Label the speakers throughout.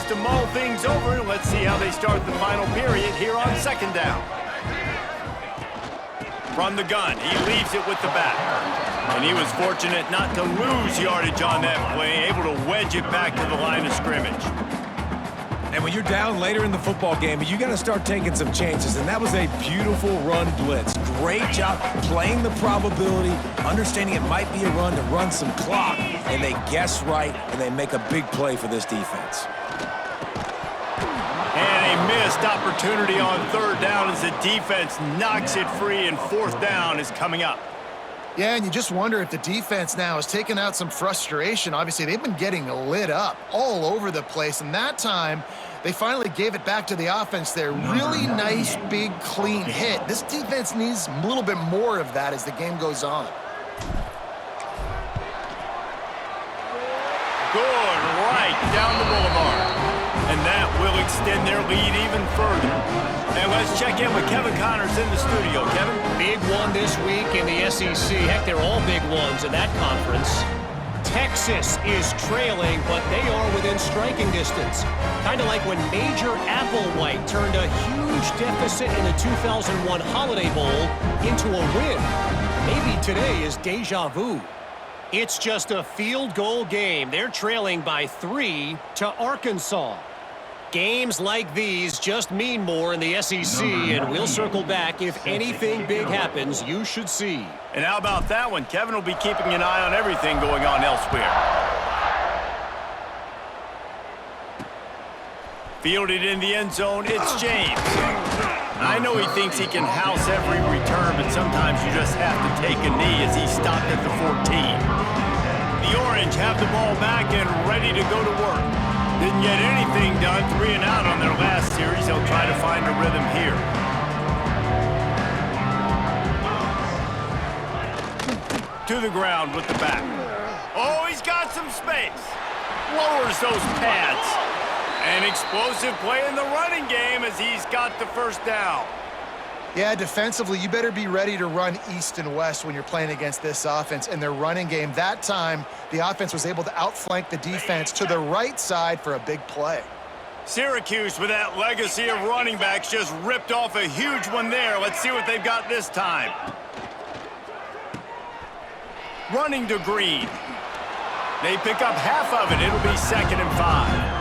Speaker 1: chance to mull things over. Let's see how they start the final period here on second down. From the gun, he leaves it with the back. And he was fortunate not to lose yardage on that play, able to wedge it back to the line of scrimmage.
Speaker 2: And when you're down later in the football game, you got to start taking some chances. And that was a beautiful run blitz. Great job playing the probability, understanding it might be a run to run some clock. And they guess right, and they make a big play for this defense.
Speaker 1: And a missed opportunity on third down as the defense knocks it free, and fourth down is coming up.
Speaker 3: Yeah, and you just wonder if the defense now has taken out some frustration. Obviously, they've been getting lit up all over the place, and that time they finally gave it back to the offense there. Really nice, big, clean hit. This defense needs a little bit more of that as the game goes on.
Speaker 1: Good, right down the boulevard. And that will extend their lead even further. And let's check in with Kevin Connors in the studio. Kevin?
Speaker 4: Big one this week in the SEC. Heck, they're all big ones in that conference. Texas is trailing, but they are within striking distance. Kind of like when Major Applewhite turned a huge deficit in the 2001 Holiday Bowl into a win. Maybe today is deja vu. It's just a field goal game. They're trailing by 3 to Arkansas. Games like these just mean more in the SEC, and we'll circle back if anything big happens you should see.
Speaker 1: And how about that one? Kevin will be keeping an eye on everything going on elsewhere. Fielded in the end zone, it's James. I know he thinks he can house every return, but sometimes you just have to take a knee as he stopped at the 14. The Orange have the ball back and ready to go to work. Didn't get anything done, 3 and out on their last series. They'll try to find a rhythm here. To the ground with the back. Oh, he's got some space. Lowers those pads. An explosive play in the running game as he's got the first down.
Speaker 3: Yeah, defensively, you better be ready to run east and west when you're playing against this offense. In their running game, that time, the offense was able to outflank the defense to the right side for a big play.
Speaker 1: Syracuse, with that legacy of running backs, just ripped off a huge one there. Let's see what they've got this time. Running to Green. They pick up half of it. It'll be 2nd and 5.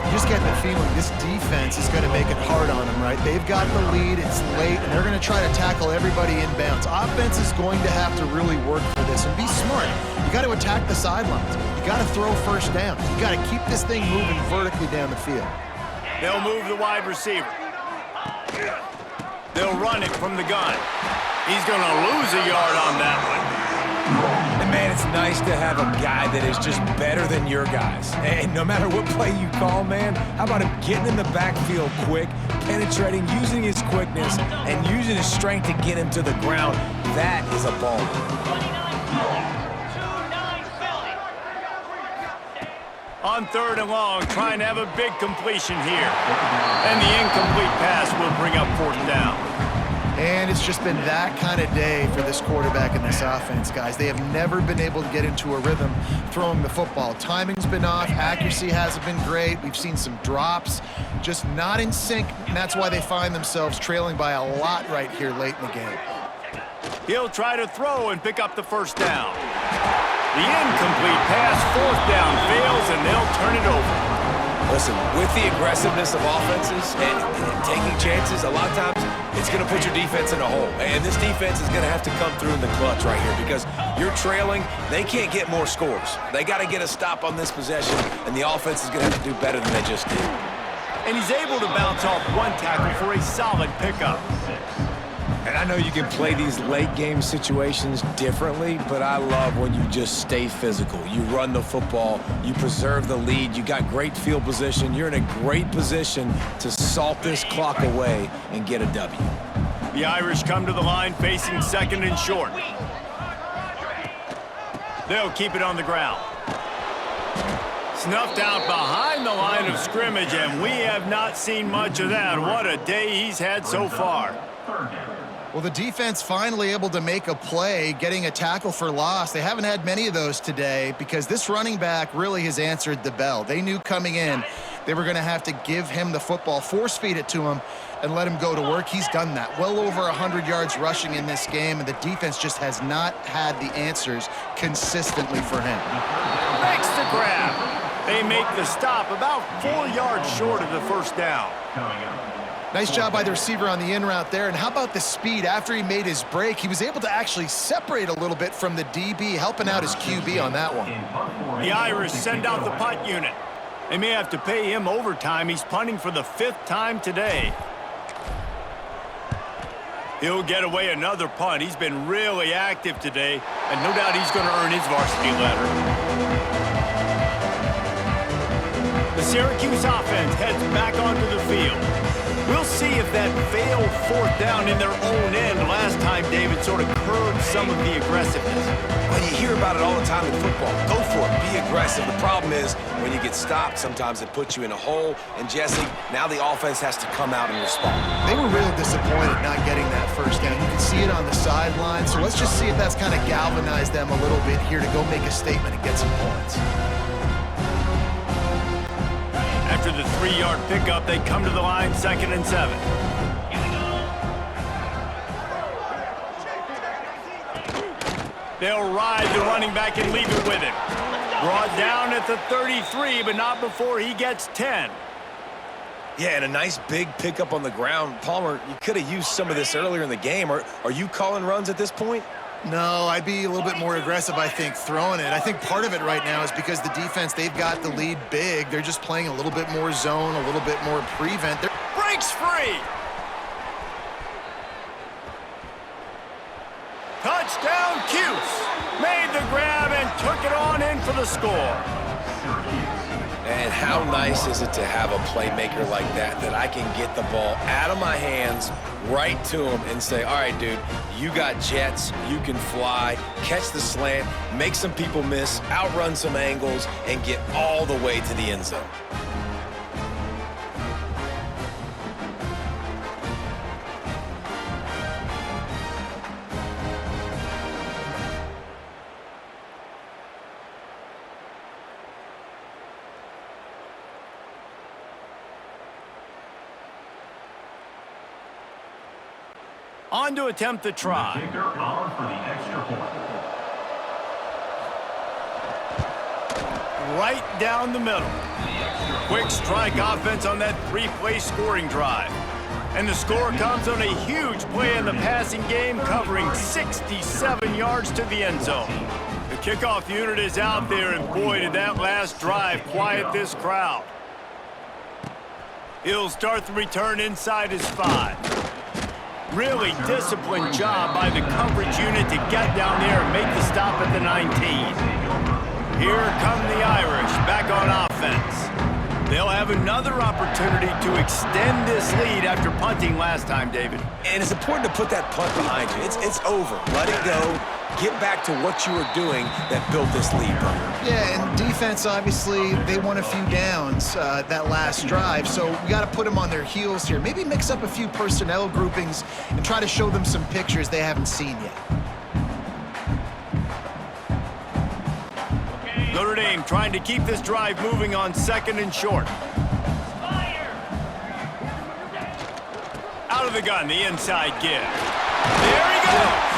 Speaker 3: You just get the feeling this defense is going to make it hard on them, right? They've got the lead, it's late, and they're going to try to tackle everybody inbounds. Offense is going to have to really work for this and be smart. You got to attack the sidelines. You got to throw first down. You got to keep this thing moving vertically down the field.
Speaker 1: They'll move the wide receiver. They'll run it from the gun. He's going to lose a yard on that one.
Speaker 2: And, man, it's nice to have a guy that is just better than your guys. And no matter what play you call, man, how about him getting in the backfield quick, penetrating, using his quickness, and using his strength to get him to the ground? That is a ball.
Speaker 1: On 3rd and long, trying to have a big completion here. And the incomplete pass will bring up 4th down.
Speaker 3: And it's just been that kind of day for this quarterback and this offense, guys. They have never been able to get into a rhythm throwing the football. Timing's been off. Accuracy hasn't been great. We've seen some drops, just not in sync, and that's why they find themselves trailing by a lot right here late in the game.
Speaker 1: He'll try to throw and pick up the first down. The incomplete pass, 4th down, fails, and they'll turn it over.
Speaker 2: Listen, with the aggressiveness of offenses and taking chances, a lot of times it's going to put your defense in a hole. And this defense is going to have to come through in the clutch right here because you're trailing. They can't get more scores. They got to get a stop on this possession, and the offense is going to have to do better than they just did.
Speaker 1: And he's able to bounce off one tackle for a solid pickup.
Speaker 2: And I know you can play these late game situations differently, but I love when you just stay physical. You run the football, you preserve the lead, you got great field position, you're in a great position to salt this clock away and get a W.
Speaker 1: The Irish come to the line facing 2nd and short. They'll keep it on the ground. Snuffed out behind the line of scrimmage, and we have not seen much of that. What a day he's had so far.
Speaker 3: Well, the defense finally able to make a play, getting a tackle for loss. They haven't had many of those today because this running back really has answered the bell. They knew coming in They were going to have to give him the football, force feed it to him, and let him go to work. He's done that. Well over 100 yards rushing in this game, and the defense just has not had the answers consistently for him.
Speaker 1: Makes the grab. They make the stop about 4 yards short of the first down.
Speaker 3: Nice job by the receiver on the in route there. And how about the speed? After he made his break, he was able to actually separate a little bit from the DB, helping out his QB on that one.
Speaker 1: The Irish send out the punt unit. They may have to pay him overtime. He's punting for the 5th time today. He'll get away another punt. He's been really active today, and no doubt he's going to earn his varsity letter. The Syracuse offense heads back onto the field. We'll see if that failed 4th down in their own end last time, David, sort of curbed some of the aggressiveness.
Speaker 2: Well, you hear about it all the time in football. Go for it. Be aggressive. The problem is when you get stopped, sometimes it puts you in a hole. And, Jesse, now the offense has to come out and respond.
Speaker 3: They were real disappointed not getting that first down. You can see it on the sideline. So let's just see if that's kind of galvanized them a little bit here to go make a statement and get some points.
Speaker 1: After the 3-yard pickup, they come to the line, 2nd and 7. They'll ride the running back and leave it with him. Brought down at the 33, but not before he gets 10.
Speaker 2: Yeah, and a nice big pickup on the ground. Palmer, you could have used some of this earlier in the game. Are you calling runs at this point?
Speaker 3: No, I'd be a little bit more aggressive, I think, throwing it. I think part of it right now is because the defense, they've got the lead big. They're just playing a little bit more zone, a little bit more prevent.
Speaker 1: Breaks free. Touchdown, Cuse. Made the grab and took it on in for the score.
Speaker 2: And how nice is it to have a playmaker like that I can get the ball out of my hands right to him and say, all right, dude, you got jets, you can fly, catch the slant, make some people miss, outrun some angles, and get all the way to the end zone.
Speaker 1: On to attempt the try. Right down the middle. Quick strike offense on that 3-play scoring drive. And the score comes on a huge play in the passing game, covering 67 yards to the end zone. The kickoff unit is out there, and boy, did that last drive quiet this crowd. He'll start the return inside his 5. Really disciplined job by the coverage unit to get down there and make the stop at the 19. Here come the Irish back on offense. They'll have another opportunity to extend this lead after punting last time, David.
Speaker 2: And it's important to put that punt behind you. It's over. Let it go. Get back to what you were doing that built this lead, bro.
Speaker 3: Yeah, and defense, obviously, they won a few downs that last drive, so we got to put them on their heels here. Maybe mix up a few personnel groupings and try to show them some pictures they haven't seen yet.
Speaker 1: Notre Dame trying to keep this drive moving on 2nd and short. Out of the gun, the inside give. There he goes.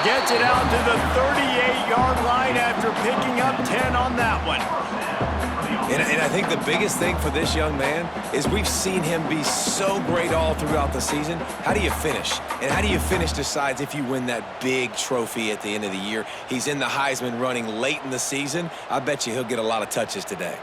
Speaker 1: Gets it out to the 38-yard line after picking up 10 on that one.
Speaker 2: And I think the biggest thing for this young man is we've seen him be so great all throughout the season. How do you finish? And how do you finish decides if you win that big trophy at the end of the year. He's in the Heisman running late in the season. I bet you he'll get a lot of touches today.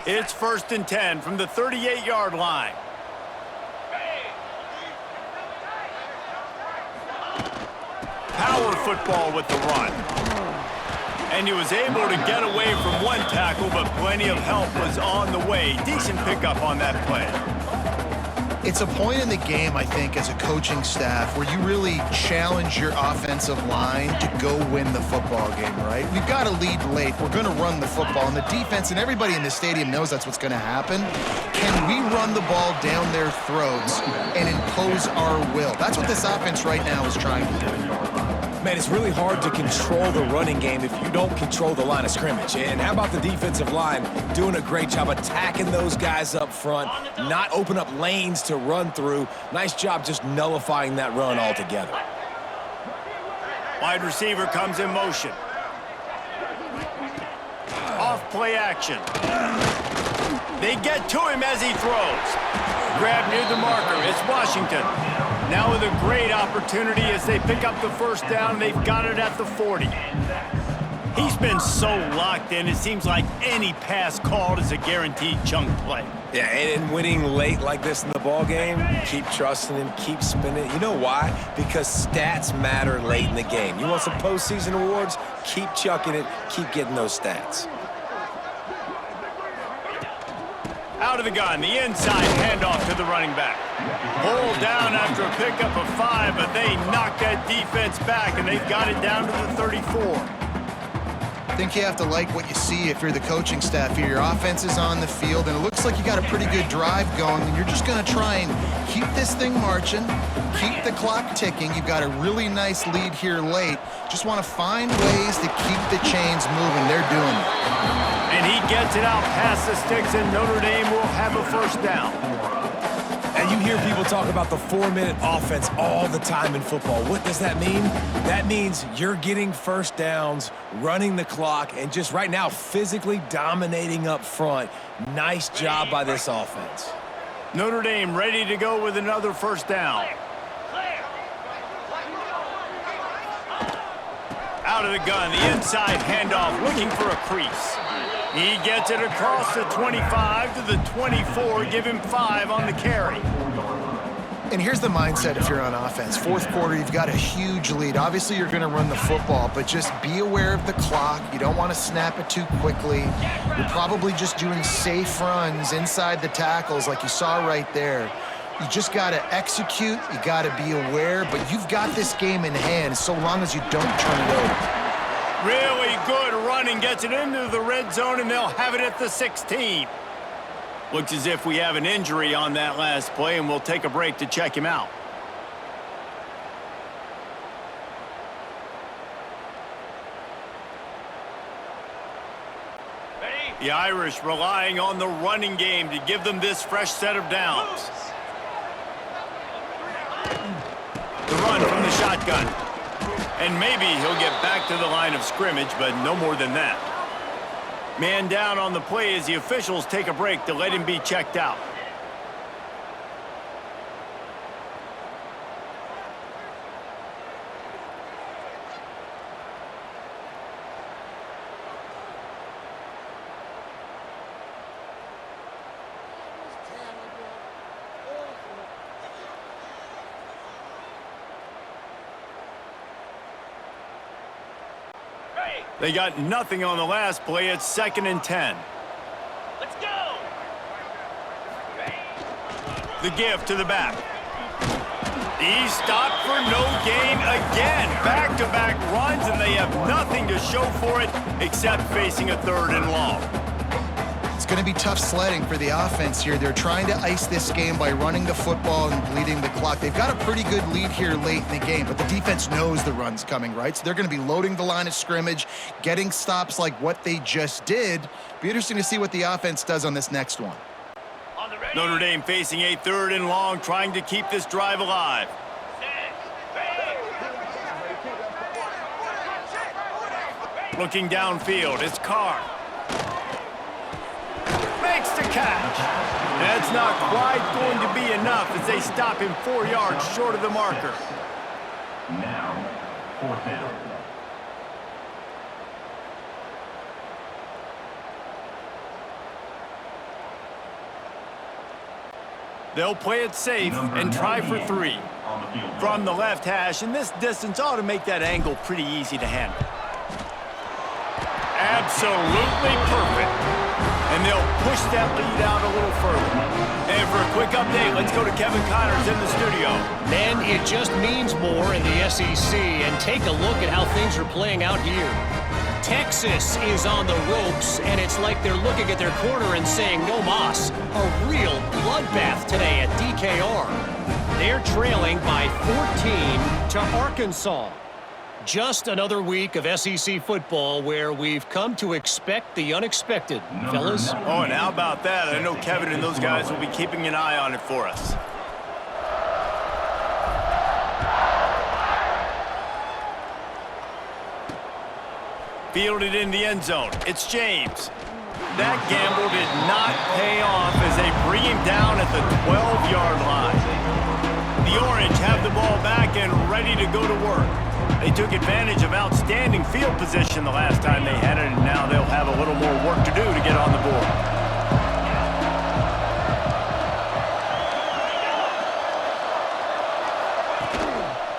Speaker 1: It's 1st and 10 from the 38-yard line. Power football with the run. And he was able to get away from one tackle, but plenty of help was on the way. Decent pickup on that play.
Speaker 3: It's a point in the game, I think, as a coaching staff where you really challenge your offensive line to go win the football game, right? We've got to lead late. We're going to run the football. And the defense and everybody in the stadium knows that's what's going to happen. Can we run the ball down their throats and impose our will? That's what this offense right now is trying to do.
Speaker 2: Man, it's really hard to control the running game if you don't control the line of scrimmage. And how about the defensive line doing a great job attacking those guys up front, not open up lanes to run through. Nice job just nullifying that run altogether.
Speaker 1: Wide receiver comes in motion. Off play action. They get to him as he throws. Grab near the marker. It's Washington. Now with a great opportunity as they pick up the first down. They've got it at the 40. He's been so locked in, it seems like any pass called is a guaranteed chunk play.
Speaker 2: Yeah, and winning late like this in the ball game, keep trusting him, keep spinning. You know why? Because stats matter late in the game. You want some postseason awards? Keep chucking it, keep getting those stats.
Speaker 1: Out of the gun, the inside handoff to the running back. Pulled down after a pickup of 5, but they knocked that defense back, and they've got it down to the 34.
Speaker 3: I think you have to like what you see if you're the coaching staff here. Your offense is on the field, and it looks like you got a pretty good drive going, and you're just going to try and keep this thing marching, keep the clock ticking. You've got a really nice lead here late. Just want to find ways to keep the chains moving. They're doing it.
Speaker 1: And he gets it out past the sticks, and Notre Dame will have a first down.
Speaker 2: And you hear people talk about the 4-minute offense all the time in football. What does that mean? That means you're getting first downs, running the clock, and just right now physically dominating up front. Nice job by this offense.
Speaker 1: Notre Dame ready to go with another first down. Out of the gun, the inside handoff, looking for a crease. He gets it across the 25 to the 24, give him 5 on the carry.
Speaker 3: And here's the mindset if you're on offense. Fourth quarter, you've got a huge lead. Obviously, you're going to run the football, but just be aware of the clock. You don't want to snap it too quickly. You're probably just doing safe runs inside the tackles like you saw right there. You just got to execute. You got to be aware, but you've got this game in hand so long as you don't turn it over.
Speaker 1: Really good running, gets it into the red zone, and they'll have it at the 16. Looks as if we have an injury on that last play, and we'll take a break to check him out. The Irish relying on the running game to give them this fresh set of downs. The run from the shotgun. And maybe he'll get back to the line of scrimmage, but no more than that. Man down on the play as the officials take a break to let him be checked out. They got nothing on the last play. It's 2nd and 10.
Speaker 5: Let's go!
Speaker 1: The give to the back. He's stopped for no gain again. Back-to-back runs, and they have nothing to show for it except facing a 3rd and long.
Speaker 3: It's going to be tough sledding for the offense here. They're trying to ice this game by running the football and bleeding the clock. They've got a pretty good lead here late in the game, but the defense knows the run's coming, right? So they're going to be loading the line of scrimmage, getting stops like what they just did. Be interesting to see what the offense does on this next one.
Speaker 1: Notre Dame facing a 3rd and long, trying to keep this drive alive. Looking downfield, it's Carr. Makes the catch. That's not quite going to be enough as they stop him 4 yards short of the marker.
Speaker 5: Now, 4th down.
Speaker 1: They'll play it safe and try for 3. From the left hash, and this distance ought to make that angle pretty easy to handle. Absolutely perfect. and they'll push that lead out a little further. And for a quick update, let's go to Kevin Connors in the studio.
Speaker 4: Man, it just means more in the SEC, and take a look at how things are playing out here. Texas is on the ropes, and it's like they're looking at their corner and saying, no mas. A real bloodbath today at DKR. They're trailing by 14 to Arkansas. Just another week of SEC football where we've come to expect the unexpected, fellas.
Speaker 1: Oh, and how about that? I know Kevin and those guys will be keeping an eye on it for us. Fielded in the end zone. It's James. That gamble did not pay off as they bring him down at the 12-yard line. The Orange have the ball back and ready to go to work. They took advantage of outstanding field position the last time they had it, and now they'll have a little more work to do to get on the board.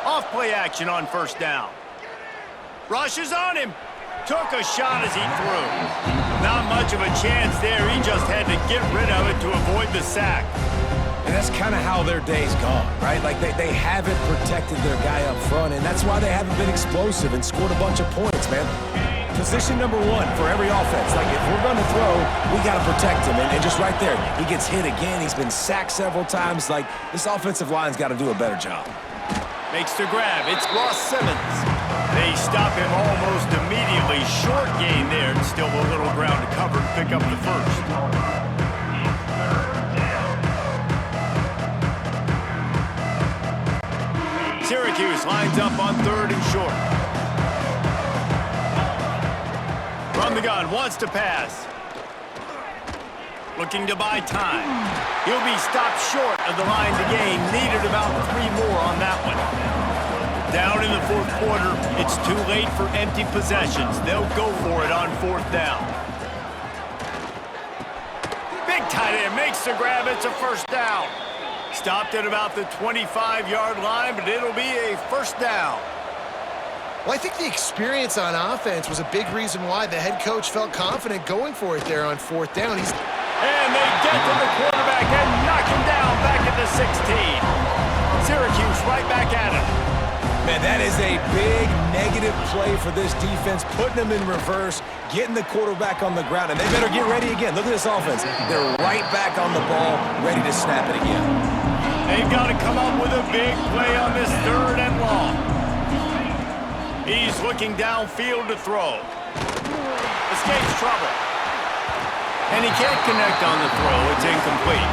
Speaker 1: Off play action on first down. Rushes on him. Took a shot as he threw. Not much of a chance there. He just had to get rid of it to avoid the sack.
Speaker 2: And that's kind of how their day's gone, right? Like they haven't protected their guy up front, and that's why they haven't been explosive and scored a bunch of points, man. Position number one for every offense. Like, if we're going to throw, we got to protect him. And just right there, he gets hit again. He's been sacked several times. Like, this offensive line's got to do a better job.
Speaker 1: Makes the grab. It's Ross Simmons. They stop him almost immediately. Short gain there, and still a little ground to cover to pick up the first. Syracuse lines up on third and short. From the gun, wants to pass. Looking to buy time. He'll be stopped short of the line to gain. Needed about 3 more on that one. Down in the fourth quarter, it's too late for empty possessions. They'll go for it on fourth down. Big tight end makes the grab. It's a first down. Stopped at about the 25-yard line, but it'll be a first down.
Speaker 3: Well, I think the experience on offense was a big reason why the head coach felt confident going for it there on fourth down.
Speaker 1: And they get to the quarterback and knock him down back at the 16. Syracuse right back at him.
Speaker 2: Man, that is a big negative play for this defense, putting them in reverse, getting the quarterback on the ground, and they better get ready again. Look at this offense. They're right back on the ball, ready to snap it again.
Speaker 1: They've got to come up with a big play on this third and long. He's looking downfield to throw. Escapes trouble. And he can't connect on the throw. It's incomplete.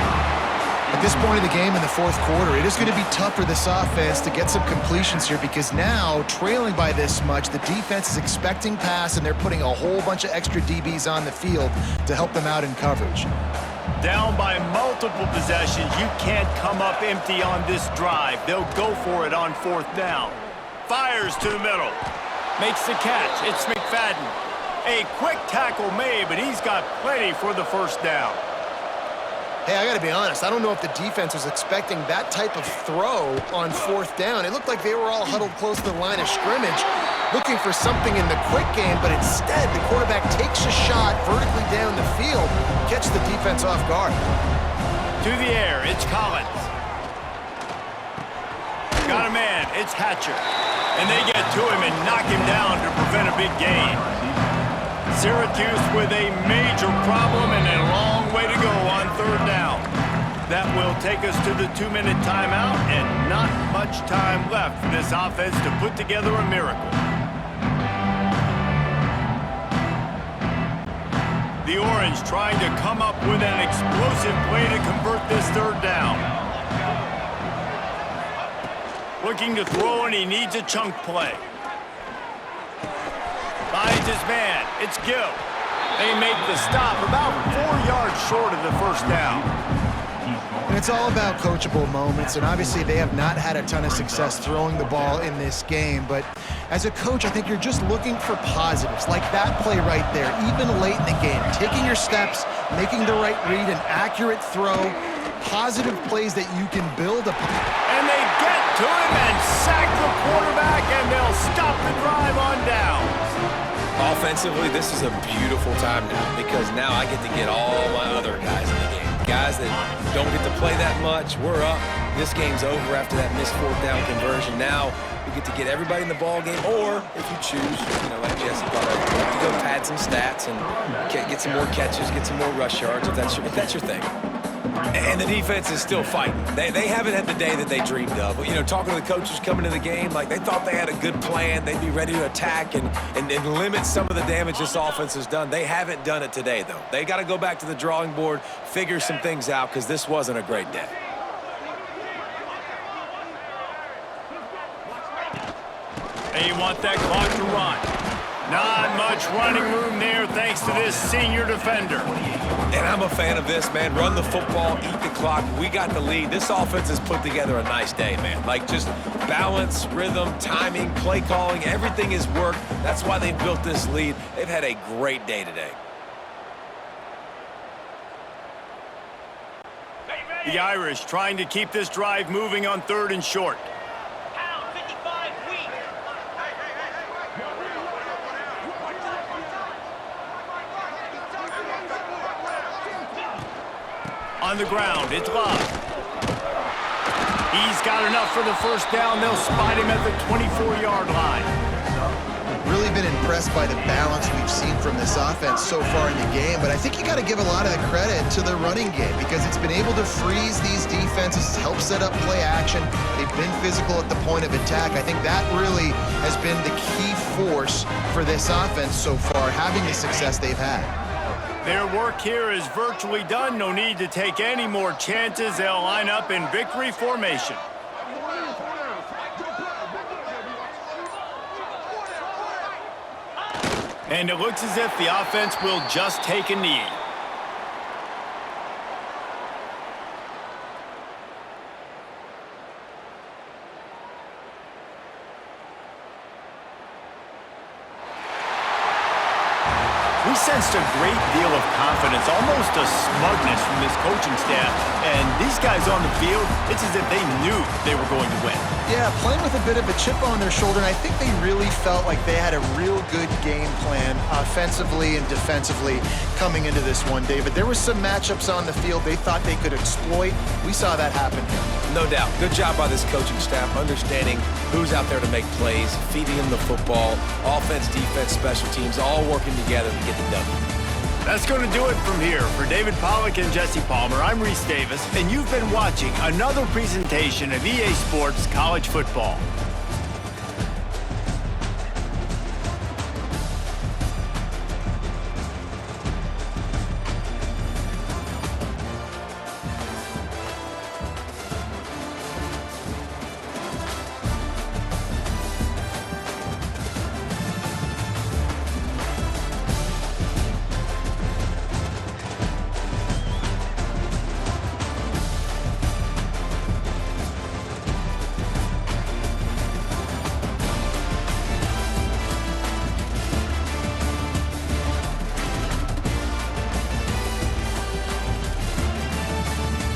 Speaker 3: At this point in the game in the fourth quarter, it is going to be tough for this offense to get some completions here because now, trailing by this much, the defense is expecting pass and they're putting a whole bunch of extra DBs on the field to help them out in coverage.
Speaker 1: Down by multiple possessions, you can't come up empty on this drive. They'll go for it on fourth down. Fires to the middle. Makes the catch. It's McFadden. A quick tackle made, but he's got plenty for the first down.
Speaker 3: Hey, I got to be honest. I don't know if the defense was expecting that type of throw on fourth down. It looked like they were all huddled close to the line of scrimmage, looking for something in the quick game, but instead the quarterback takes a shot vertically down the field, catches the defense off guard.
Speaker 1: To the air, it's Collins. Got a man, it's Hatcher. And they get to him and knock him down to prevent a big gain. Syracuse with a major problem and a long way to go on third down. That will take us to the 2-minute timeout, and not much time left for this offense to put together a miracle. The Orange trying to come up with an explosive play to convert this third down. Looking to throw, and he needs a chunk play. Finds his man. It's Gill. They make the stop about 4 yards short of the first down.
Speaker 3: And it's all about coachable moments, and obviously they have not had a ton of success throwing the ball in this game, but as a coach, I think you're just looking for positives, like that play right there, even late in the game, taking your steps, making the right read, an accurate throw, positive plays that you can build upon.
Speaker 1: And they get to him and sack the quarterback, and they'll stop the drive on downs.
Speaker 2: Offensively, this is a beautiful time now because now I get to get all my other guys in the game. Guys that don't get to play that much, we're up. This game's over after that missed fourth down conversion. Now we get to get everybody in the ball game, or if you choose, like Jesse thought, to go pad some stats and get some more catches, get some more rush yards if that's your thing. And the defense is still fighting. They haven't had the day that they dreamed of. Talking to the coaches coming into the game, like they thought they had a good plan. They'd be ready to attack and limit some of the damage this offense has done. They haven't done it today, though. They got to go back to the drawing board, figure some things out, because this wasn't a great day.
Speaker 1: They want that clock to run. Not much running room there thanks to this senior defender.
Speaker 2: And I'm a fan of this, man. Run the football, eat the clock. We got the lead. This offense has put together a nice day, man. Like just balance, rhythm, timing, play calling, everything has worked. That's why they've built this lead. They've had a great day today.
Speaker 1: The Irish trying to keep this drive moving on 3rd and short. On the ground, it's Love. He's got enough for the first down. They'll spot him at the 24-yard line.
Speaker 3: Really been impressed by the balance we've seen from this offense so far in the game, but I think you got to give a lot of the credit to the running game because it's been able to freeze these defenses, help set up play action. They've been physical at the point of attack. I think that really has been the key force for this offense so far, having the success they've had.
Speaker 1: Their work here is virtually done. No need to take any more chances. They'll line up in victory formation. And it looks as if the offense will just take a knee. We sensed a great deal of confidence, almost a smugness from this coaching staff. And these guys on the field, it's as if they knew they were going to win.
Speaker 3: Yeah, playing with a bit of a chip on their shoulder, and I think they really felt like they had a real good game plan offensively and defensively coming into this one, David. There were some matchups on the field they thought they could exploit. We saw that happen here.
Speaker 2: No doubt. Good job by this coaching staff, understanding who's out there to make plays, feeding them the football, offense, defense, special teams, all working together to get the W.
Speaker 1: That's going to do it from here. For David Pollack and Jesse Palmer, I'm Reese Davis, and you've been watching another presentation of EA Sports College Football.